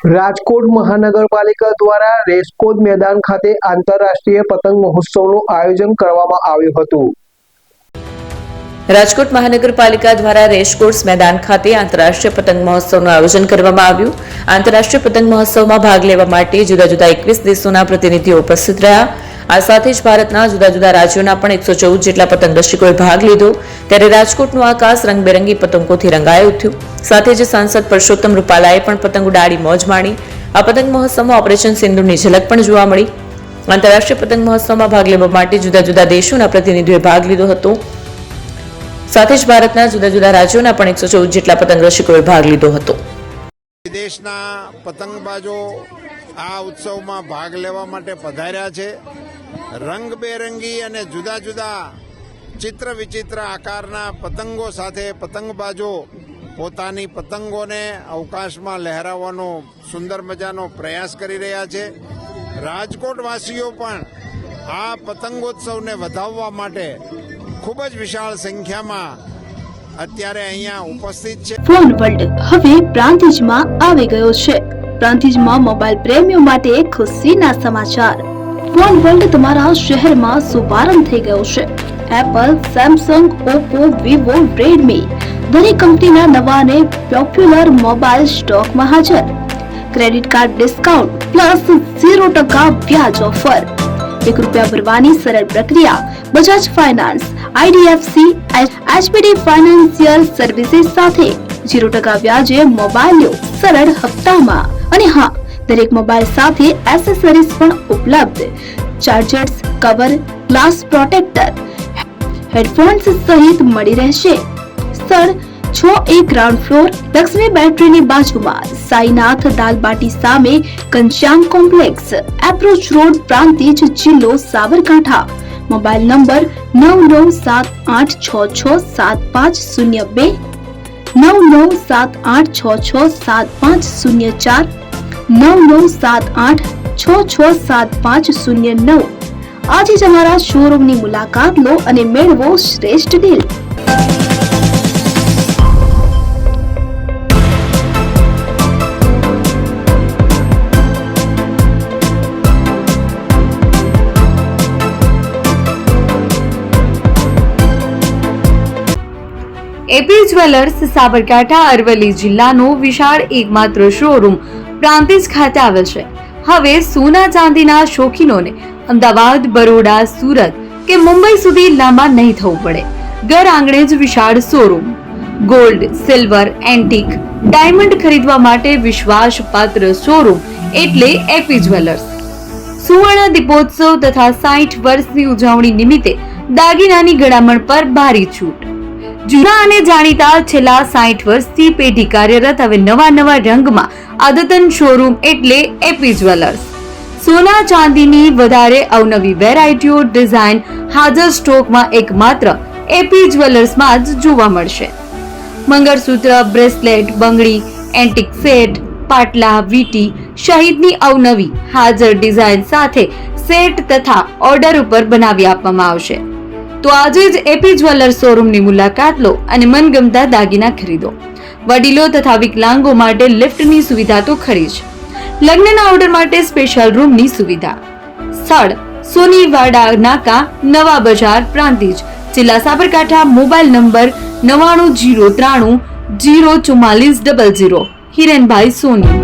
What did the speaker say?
રાજકોટ મહાનગરપાલિકા દ્વારા રેસકોર્સ મેદાન ખાતે આંતરરાષ્ટ્રીય પતંગ મહોત્સવનું આયોજન કરવામાં આવ્યું હતું। રાજકોટ મહાનગરપાલિકા દ્વારા રેસકોર્સ મેદાન ખાતે આંતરરાષ્ટ્રીય પતંગ મહોત્સવનું આયોજન કરવામાં આવ્યું। આંતરરાષ્ટ્રીય પતંગ મહોત્સવમાં ભાગ લેવા માટે જુદા જુદા 21 દેશોના પ્રતિનિધિઓ ઉપસ્થિત રહ્યા। આ સાથે જ ભારતના જુદા જુદા રાજ્યોના પણ 114 જેટલા પતંગ રસિકોએ ભાગ લીધો। ત્યારે રાજકોટનું આકાશ રંગબેરંગી પતંગોથી રંગાઈ ઉઠ્યું। સાથે જ સાંસદ પરસોત્તમ રૂપાલાએ પણ પતંગ ઉડાડી મોજ માણી। આ પતંગ મહોત્સવમાં ઓપરેશન સિંદૂરની ઝલક પણ જોવા મળી। આંતરરાષ્ટ્રીય પતંગ મહોત્સવમાં ભાગ લેવા માટે જુદા જુદા દેશોના પ્રતિનિધિઓએ ભાગ લીધો હતો। સાથે જ ભારતના જુદા જુદા રાજ્યોના પણ 114 જેટલા પતંગ રસિકોએ ભાગ લીધો હતો। વિદેશના પતંગબાજો આ ઉત્સવમાં ભાગ લેવા માટે પધાર્યા છે। રંગબેરંગી અને જુદા જુદા ચિત્ર વિચિત્ર આકારના પતંગો સાથે પતંગબાજો પોતાની પતંગોને અવકાશમાં લહેરાવવાનો સુંદર મજાનો પ્રયાસ કરી રહ્યા છે। રાજકોટવાસીઓ પણ આ પતંગોત્સવને વધાવવા માટે ખૂબ જ વિશાળ સંખ્યામાં અત્યારે અહીંયા ઉપસ્થિત છે। ફોન વર્લ્ડ હવે પ્રાંતિજમાં આવી ગયો છે। પ્રાંતિજમાં મોબાઈલ પ્રેમીઓ માટે ખુશીના સમાચાર। ફોન વર્લ્ડ તમારા શહેરમાં શુભારંભ થઈ ગયો છે। Apple, Samsung, Oppo, Vivo, Redmi દરેક કંપનીના નવા અને પોપ્યુલર મોબાઈલ સ્ટોકમાં હાજર। ક્રેડિટ કાર્ડ ડિસ્કાઉન્ટ પ્લસ 0% વ્યાજ ઓફર। ₹1 ભરવાની સરળ પ્રક્રિયા। બજાજ ફાઇનાન્સ, આઈડીએફસી, એચપીડી ફાઇનાન્સિયલ સર્વિસીસ સાથે 0% વ્યાજે મોબાઈલ લો સરળ હપ્તામાં। અને હા, દરેક મોબાઈલ સાથે એસેસરીઝ પણ ઉપલબ્ધ। Chargers, cover, glass protractor, headphones સહિત મળી રહેશે। સ્થળ 6A ગ્રાઉન્ડ ફ્લોર, લક્ષ્મી બેટરીની બાજુમાં, સાઈનાથ દાલબાટી સામે, Ghanshyam complex, approach road, Prantij, જિલ્લો સાબરકાંઠા। Mobile number 9978667502, 9978667504, 9978667509। આજે જ અમારા શોરૂમની મુલાકાત લો અને મેળવો શ્રેષ્ઠ deal. AP jewellers Sabarkantha Aravalli જિલ્લાનો વિશાળ એકમાત્ર શોરૂમ પ્રાંતિજ ખાતે આવેલ છે। હવે સોના ચાંદીના શોખીનોને અમદાવાદ, બરોડા, સુરત કે મુંબઈ સુધી લાંબા નહીં થવું પડે। ઘર આંગણે જ વિશાળ showroom. Gold, silver, antique, diamond ખરીદવા માટે વિશ્વાસપાત્ર શોરૂમ એટલે એપી જ્વેલર્સ। સુવર્ણ દીપોત્સવ તથા 60 વર્ષની ઉજવણી નિમિત્તે દાગીનાની ગળામણ પર ભારી છૂટ। જૂના અને જાણીતા છેલ્લા 60 વર્ષથી પેઢી કાર્યરત હવે નવા રંગમાં અદ્યતન શોરૂમ એટલે એપી જ્વેલર્સ। સોના ચાંદીની વધારે અવનવી વેરાયટીઓ, ડિઝાઇન હાજર સ્ટોકમાં એકમાત્ર એપી જ્વેલર્સમાં જ જોવા મળશે। મંગળસૂત્ર, બ્રેસલેટ, બંગડી, એન્ટિક સેટ, પાટલા, વીટી સહિતની અવનવી હાજર ડિઝાઇન સાથે સેટ તથા ઓર્ડર ઉપર બનાવી આપવામાં આવશે। તો આજે જ એપી જ્વેલર્સ શોરૂમની મુલાકાત લો અને મનગમતા દાગીના ખરીદો। વડીલો તથા વિકલાંગો માટે લિફ્ટની સુવિધા તો ખરી જ, લગ્નના ઓર્ડર માટે સ્પેશિયલ રૂમની સુવિધા। સ્થળ સોનીવાડા નાકા, નવા બજાર, પ્રાંતિજ, જિલ્લા સાબરકાંઠા। Mobile number 9903004400। હિરેનભાઈ સોની।